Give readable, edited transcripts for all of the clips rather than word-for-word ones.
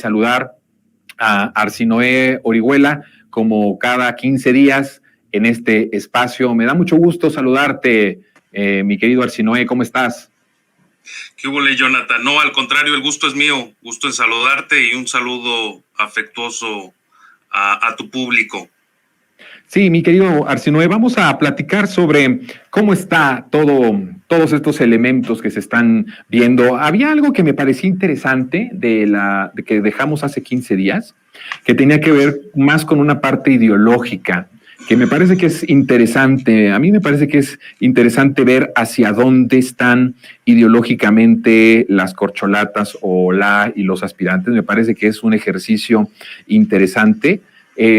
saludar a Arsinoe Orihuela como cada 15 días en este espacio. Me da mucho gusto saludarte, mi querido Arsinoe, ¿cómo estás? ¿Qué hubo, Jonathan? No, al contrario, el gusto es mío, gusto en saludarte y un saludo afectuoso a tu público. Sí, mi querido Arsinoe, vamos a platicar sobre cómo está todos estos elementos que se están viendo. Había algo que me parecía interesante de que dejamos hace 15 días, que tenía que ver más con una parte ideológica, que me parece que es interesante. A mí me parece que es interesante ver hacia dónde están ideológicamente las corcholatas y los aspirantes. Me parece que es un ejercicio interesante.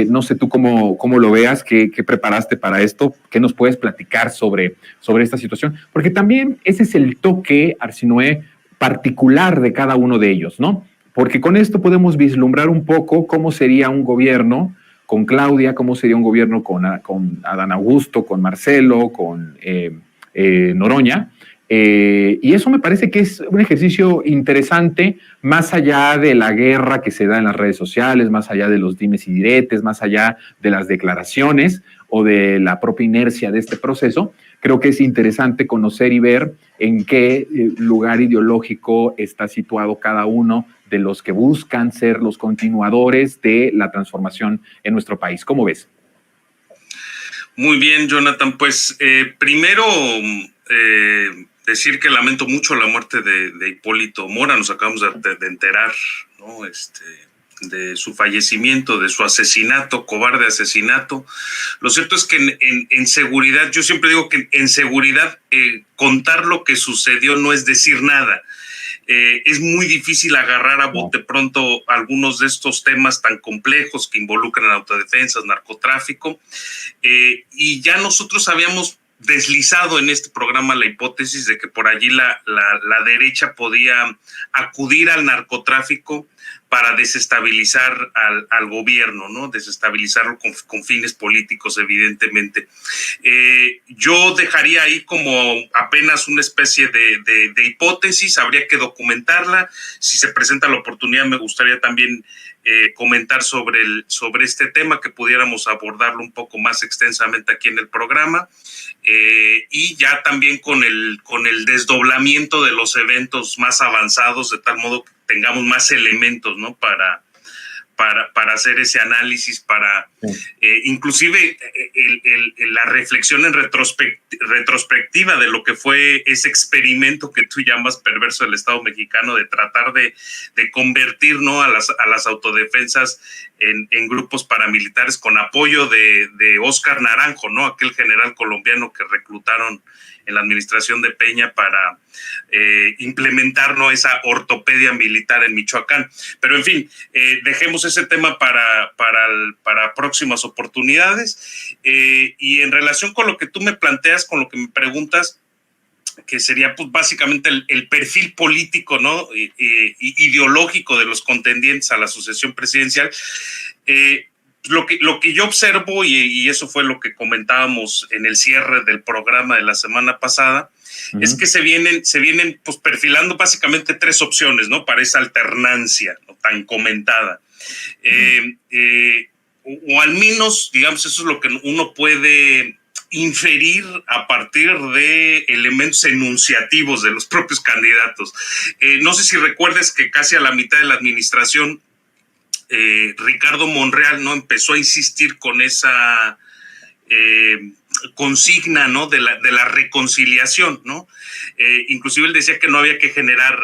No sé tú cómo lo veas, qué preparaste para esto, qué nos puedes platicar sobre esta situación, porque también ese es el toque, Arsinoe, particular de cada uno de ellos, ¿no? Porque con esto podemos vislumbrar un poco cómo sería un gobierno con Claudia, cómo sería un gobierno con Adán Augusto, con Marcelo, con Noroña. Y eso me parece que es un ejercicio interesante, más allá de la guerra que se da en las redes sociales, más allá de los dimes y diretes, más allá de las declaraciones o de la propia inercia de este proceso. Creo que es interesante conocer y ver en qué lugar ideológico está situado cada uno de los que buscan ser los continuadores de la transformación en nuestro país. ¿Cómo ves? Muy bien, Jonathan. Pues primero decir que lamento mucho la muerte de Hipólito Mora. Nos acabamos de enterar, ¿no? De su fallecimiento, de su asesinato, cobarde asesinato. Lo cierto es que en seguridad, yo siempre digo que en seguridad contar lo que sucedió no es decir nada. Es muy difícil agarrar a bote pronto algunos de estos temas tan complejos que involucran autodefensas, narcotráfico, y ya nosotros habíamos deslizado en este programa la hipótesis de que por allí la derecha podía acudir al narcotráfico para desestabilizar al gobierno, ¿no? Desestabilizarlo con fines políticos, evidentemente. Yo dejaría ahí como apenas una especie de hipótesis, habría que documentarla. Si se presenta la oportunidad, me gustaría también comentar sobre este tema, que pudiéramos abordarlo un poco más extensamente aquí en el programa, y ya también con el desdoblamiento de los eventos más avanzados, de tal modo que tengamos más elementos, ¿no? para hacer ese análisis, inclusive la reflexión en retrospectiva de lo que fue ese experimento que tú llamas perverso del Estado mexicano, de tratar de convertir, ¿no? a las autodefensas en grupos paramilitares con apoyo de Óscar Naranjo, ¿no? Aquel general colombiano que reclutaron en la administración de Peña para implementar, ¿no? esa ortopedia militar en Michoacán. Pero en fin, dejemos ese tema para próximas oportunidades. Y en relación con lo que tú me planteas, con lo que me preguntas, que sería pues básicamente el perfil político, ¿no? Ideológico de los contendientes a la sucesión presidencial, lo que yo observo, y eso fue lo que comentábamos en el cierre del programa de la semana pasada, es que se vienen pues perfilando básicamente tres opciones, ¿no? Para esa alternancia, ¿no? Tan comentada. O al menos, digamos, eso es lo que uno puede inferir a partir de elementos enunciativos de los propios candidatos. No sé si recuerdes que casi a la mitad de la administración, Ricardo Monreal, ¿no? empezó a insistir con esa consigna, ¿no? de la reconciliación, ¿no? Inclusive él decía que no había que generar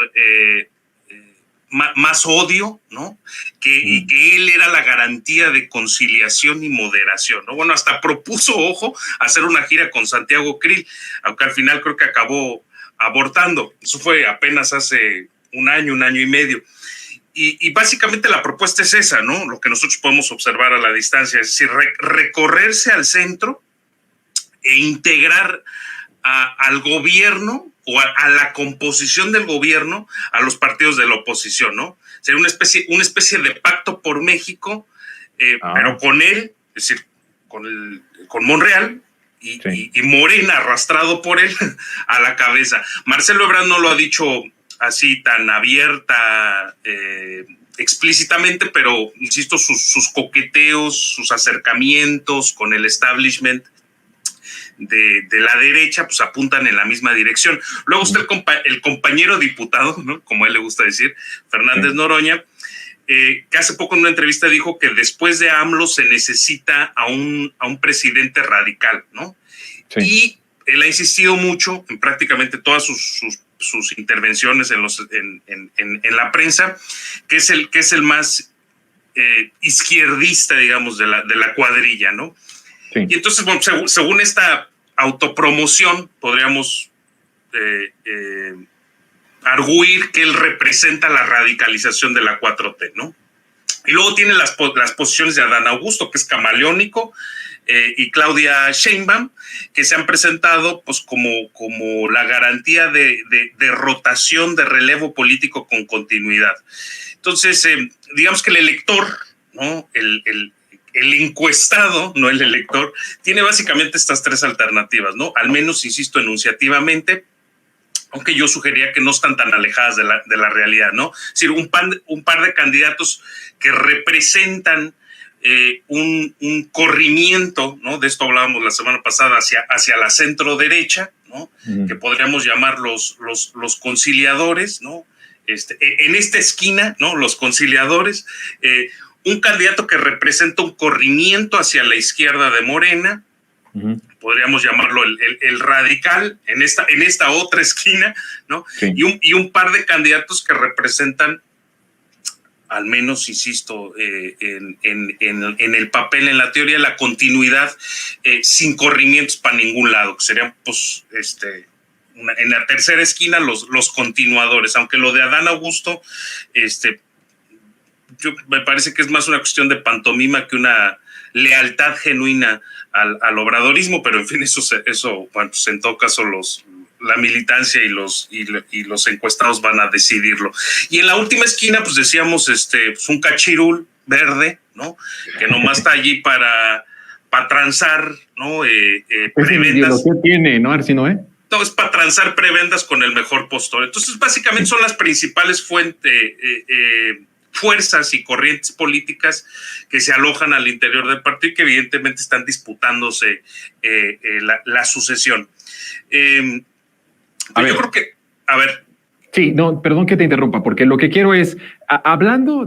más odio, ¿no? Y que él era la garantía de conciliación y moderación, ¿no? Bueno, hasta propuso, ojo, hacer una gira con Santiago Krill, aunque al final creo que acabó abortando. Eso fue apenas hace un año y medio. Y básicamente la propuesta es esa, ¿no? Lo que nosotros podemos observar a la distancia, es decir, recorrerse al centro e integrar al gobierno o a la composición del gobierno a los partidos de la oposición, ¿no? Sería una especie de pacto por México, pero con él, es decir, con Monreal y Morena arrastrado por él a la cabeza. Marcelo Ebrard no lo ha dicho así tan abierta, explícitamente, pero insisto, sus coqueteos, sus acercamientos con el establishment de la derecha, pues apuntan en la misma dirección. Luego está el compañero diputado, ¿no? Como a él le gusta decir, Fernández Noroña, que hace poco en una entrevista dijo que después de AMLO se necesita a un presidente radical, ¿no? Sí. Y él ha insistido mucho en prácticamente todas sus intervenciones en la prensa, que es el más izquierdista, digamos, de la cuadrilla, ¿no? Sí. Y entonces, bueno, según esta autopromoción, podríamos arguir que él representa la radicalización de la 4T, ¿no? Y luego tiene las posiciones de Adán Augusto, que es camaleónico, y Claudia Sheinbaum, que se han presentado pues como la garantía de rotación, de relevo político con continuidad. Entonces, digamos que el elector, ¿no? El encuestado, no el elector, tiene básicamente estas tres alternativas, ¿no? Al menos, insisto, enunciativamente, aunque yo sugería que no están tan alejadas de la realidad, ¿no? Es decir, un par de candidatos que representan un corrimiento, ¿no? De esto hablábamos la semana pasada, hacia la centro derecha, ¿no? Que podríamos llamar los conciliadores, ¿no? En esta esquina, ¿no? Los conciliadores, un candidato que representa un corrimiento hacia la izquierda de Morena, podríamos llamarlo el radical, en esta otra esquina, ¿no? Sí. Y un par de candidatos que representan, al menos, insisto, en el papel, en la teoría, la continuidad sin corrimientos para ningún lado, que serían, pues, en la tercera esquina los continuadores, aunque lo de Adán Augusto, me parece que es más una cuestión de pantomima que una lealtad genuina al obradorismo, pero en fin, eso bueno, pues en todo caso la militancia y los encuestados van a decidirlo. Y en la última esquina, pues decíamos, pues un cachirul verde, ¿no? Que nomás está allí para transar, ¿no? Preventas. ¿Qué tiene, no, Arcino, No, es para transar prebendas con el mejor postor. Entonces, básicamente son las principales fuerzas y corrientes políticas que se alojan al interior del partido y que evidentemente están disputándose la sucesión. Yo creo que, a ver. Sí, no, perdón que te interrumpa, porque lo que quiero es, hablando